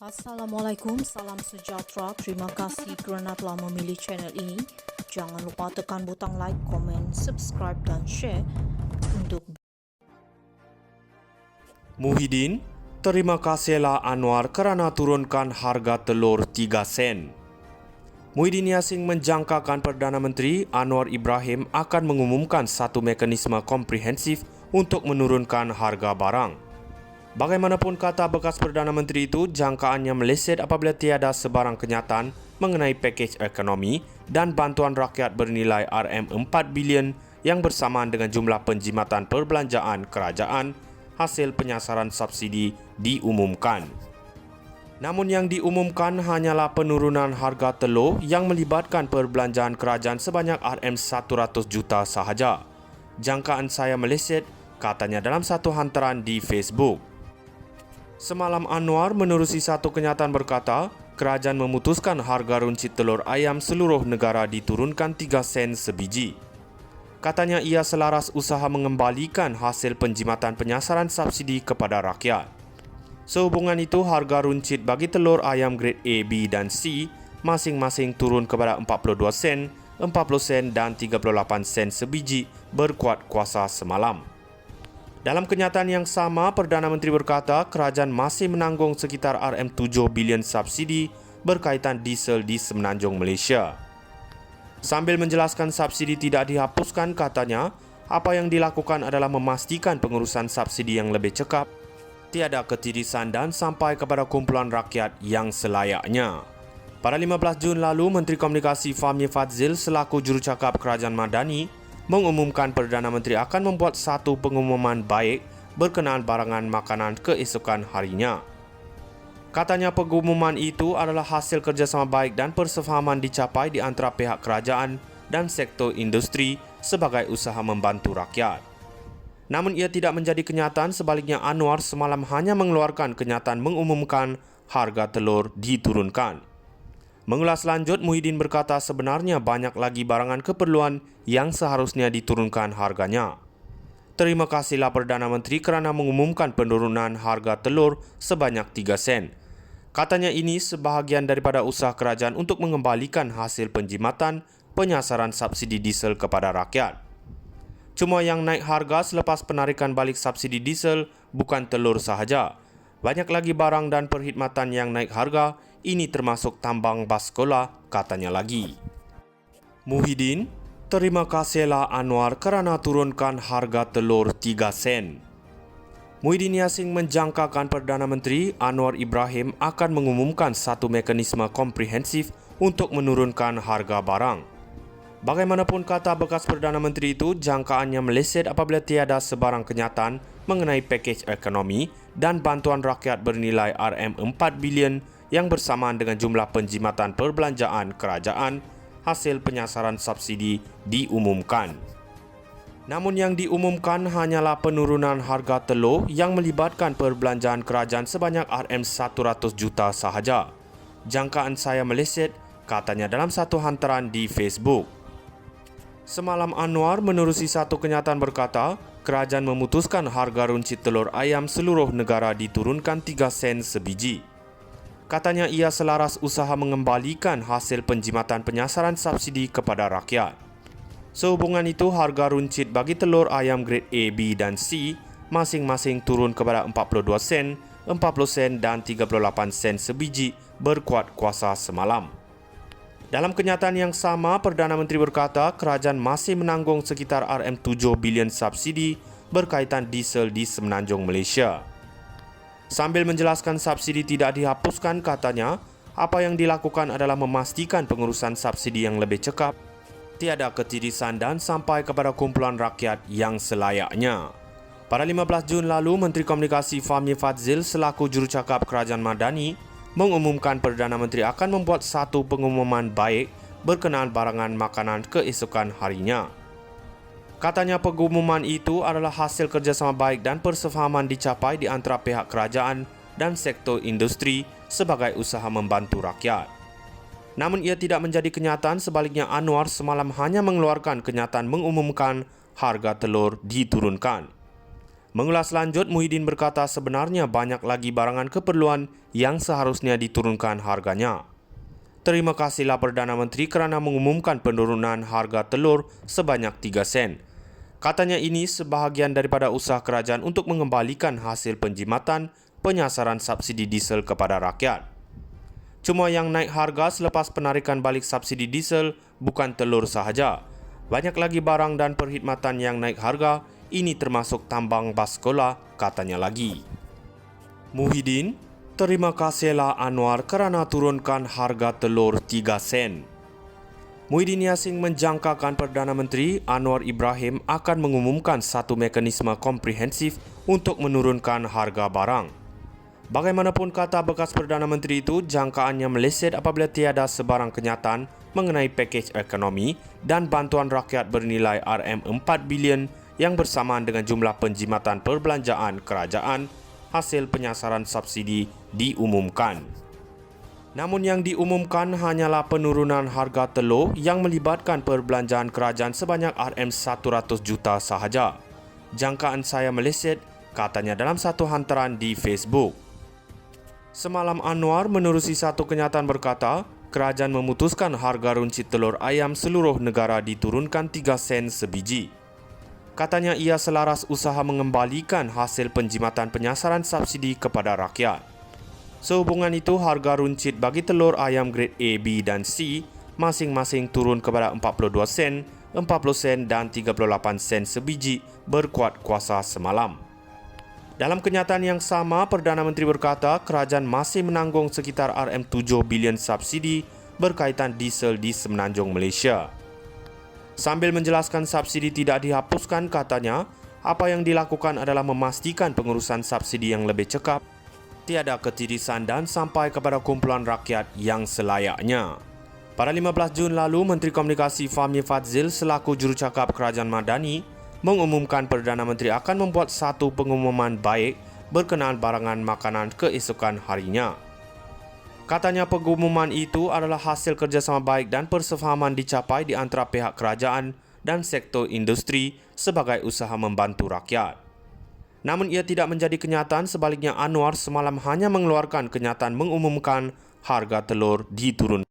Assalamualaikum, salam sejahtera. Terima kasih kerana telah memilih channel ini. Jangan lupa tekan butang like, komen, subscribe dan share untuk Muhyiddin, terima kasihlah Anwar kerana turunkan harga telur 3 sen. Muhyiddin Yassin menjangkakan Perdana Menteri Anwar Ibrahim akan mengumumkan satu mekanisme komprehensif untuk menurunkan harga barang. Bagaimanapun kata bekas Perdana Menteri itu, jangkaannya meleset apabila tiada sebarang kenyataan mengenai pakej ekonomi dan bantuan rakyat bernilai RM4 bilion yang bersamaan dengan jumlah penjimatan perbelanjaan kerajaan hasil penyasaran subsidi diumumkan. Namun yang diumumkan hanyalah penurunan harga telur yang melibatkan perbelanjaan kerajaan sebanyak RM100 juta sahaja. Jangkaan saya meleset, katanya dalam satu hantaran di Facebook. Semalam Anwar menerusi satu kenyataan berkata, kerajaan memutuskan harga runcit telur ayam seluruh negara diturunkan 3 sen sebiji. Katanya ia selaras usaha mengembalikan hasil penjimatan penyasaran subsidi kepada rakyat. Sehubungan itu, harga runcit bagi telur ayam grade A, B dan C masing-masing turun kepada 42 sen, 40 sen dan 38 sen sebiji berkuat kuasa semalam. Dalam kenyataan yang sama, Perdana Menteri berkata kerajaan masih menanggung sekitar RM7 bilion subsidi berkaitan diesel di Semenanjung Malaysia. Sambil menjelaskan subsidi tidak dihapuskan, katanya, apa yang dilakukan adalah memastikan pengurusan subsidi yang lebih cekap, tiada ketirisan dan sampai kepada kumpulan rakyat yang selayaknya. Pada 15 Jun lalu, Menteri Komunikasi Fahmi Fadzil selaku jurucakap Kerajaan Madani mengumumkan Perdana Menteri akan membuat satu pengumuman baik berkenaan barangan makanan keesokan harinya. Katanya pengumuman itu adalah hasil kerjasama baik dan persefahaman dicapai di antara pihak kerajaan dan sektor industri sebagai usaha membantu rakyat. Namun ia tidak menjadi kenyataan, sebaliknya Anwar semalam hanya mengeluarkan kenyataan mengumumkan harga telur diturunkan. Mengulas lanjut, Muhyiddin berkata sebenarnya banyak lagi barangan keperluan yang seharusnya diturunkan harganya. Terima kasihlah Perdana Menteri kerana mengumumkan penurunan harga telur sebanyak 3 sen. Katanya ini sebahagian daripada usaha kerajaan untuk mengembalikan hasil penjimatan penyasaran subsidi diesel kepada rakyat. Cuma yang naik harga selepas penarikan balik subsidi diesel bukan telur sahaja. Banyak lagi barang dan perkhidmatan yang naik harga, ini termasuk tambang bas sekolah, katanya lagi. Muhyiddin, terima kasihlah Anwar kerana turunkan harga telur 3 sen. Muhyiddin Yassin menjangkakan Perdana Menteri Anwar Ibrahim akan mengumumkan satu mekanisme komprehensif untuk menurunkan harga barang. Bagaimanapun kata bekas Perdana Menteri itu, jangkaannya meleset apabila tiada sebarang kenyataan mengenai pakej ekonomi dan bantuan rakyat bernilai RM4 bilion yang bersamaan dengan jumlah penjimatan perbelanjaan kerajaan hasil penyasaran subsidi diumumkan. Namun yang diumumkan hanyalah penurunan harga telur yang melibatkan perbelanjaan kerajaan sebanyak RM100 juta sahaja. Jangkaan saya meleset, katanya dalam satu hantaran di Facebook. Semalam Anwar menerusi satu kenyataan berkata, kerajaan memutuskan harga runcit telur ayam seluruh negara diturunkan 3 sen sebiji. Katanya ia selaras usaha mengembalikan hasil penjimatan penyasaran subsidi kepada rakyat. Sehubungan itu, harga runcit bagi telur ayam grade A, B dan C masing-masing turun kepada 42 sen, 40 sen dan 38 sen sebiji berkuat kuasa semalam. Dalam kenyataan yang sama, Perdana Menteri berkata kerajaan masih menanggung sekitar RM7 bilion subsidi berkaitan diesel di Semenanjung Malaysia. Sambil menjelaskan subsidi tidak dihapuskan, katanya, apa yang dilakukan adalah memastikan pengurusan subsidi yang lebih cekap, tiada ketirisan dan sampai kepada kumpulan rakyat yang selayaknya. Pada 15 Jun lalu, Menteri Komunikasi Fahmi Fadzil selaku jurucakap Kerajaan Madani mengumumkan Perdana Menteri akan membuat satu pengumuman baik berkenaan barangan makanan keesokan harinya. Katanya pengumuman itu adalah hasil kerjasama baik dan persefahaman dicapai di antara pihak kerajaan dan sektor industri sebagai usaha membantu rakyat. Namun ia tidak menjadi kenyataan, sebaliknya Anwar semalam hanya mengeluarkan kenyataan mengumumkan harga telur diturunkan. Mengulas lanjut, Muhyiddin berkata sebenarnya banyak lagi barangan keperluan yang seharusnya diturunkan harganya. Terima kasihlah Perdana Menteri kerana mengumumkan penurunan harga telur sebanyak 3 sen. Katanya ini sebahagian daripada usaha kerajaan untuk mengembalikan hasil penjimatan penyasaran subsidi diesel kepada rakyat. Cuma yang naik harga selepas penarikan balik subsidi diesel bukan telur sahaja. Banyak lagi barang dan perkhidmatan yang naik harga, ini termasuk tambang bas sekolah, katanya lagi. Muhyiddin, terima kasihlah Anwar kerana turunkan harga telur 3 sen. Muhyiddin Yassin menjangkakan Perdana Menteri Anwar Ibrahim akan mengumumkan satu mekanisme komprehensif untuk menurunkan harga barang. Bagaimanapun kata bekas Perdana Menteri itu, jangkaannya meleset apabila tiada sebarang kenyataan mengenai pakej ekonomi dan bantuan rakyat bernilai RM4 bilion yang bersamaan dengan jumlah penjimatan perbelanjaan kerajaan hasil penyasaran subsidi diumumkan. Namun yang diumumkan hanyalah penurunan harga telur yang melibatkan perbelanjaan kerajaan sebanyak RM100 juta sahaja. Jangkaan saya meleset, katanya dalam satu hantaran di Facebook. Semalam Anwar menerusi satu kenyataan berkata, kerajaan memutuskan harga runcit telur ayam seluruh negara diturunkan 3 sen sebiji. Katanya ia selaras usaha mengembalikan hasil penjimatan penyasaran subsidi kepada rakyat. Sehubungan itu, harga runcit bagi telur ayam grade A, B dan C masing-masing turun kepada 42 sen, 40 sen dan 38 sen sebiji berkuat kuasa semalam. Dalam kenyataan yang sama, Perdana Menteri berkata kerajaan masih menanggung sekitar RM7 bilion subsidi berkaitan diesel di Semenanjung Malaysia. Sambil menjelaskan subsidi tidak dihapuskan, katanya, apa yang dilakukan adalah memastikan pengurusan subsidi yang lebih cekap, tiada ketirisan dan sampai kepada kumpulan rakyat yang selayaknya. Pada 15 Jun lalu, Menteri Komunikasi Fahmi Fadzil selaku jurucakap Kerajaan Madani mengumumkan Perdana Menteri akan membuat satu pengumuman baik berkenaan barangan makanan keesokan harinya. Katanya pengumuman itu adalah hasil kerjasama baik dan persefahaman dicapai di antara pihak kerajaan dan sektor industri sebagai usaha membantu rakyat. Namun ia tidak menjadi kenyataan, sebaliknya Anwar semalam hanya mengeluarkan kenyataan mengumumkan harga telur diturunkan.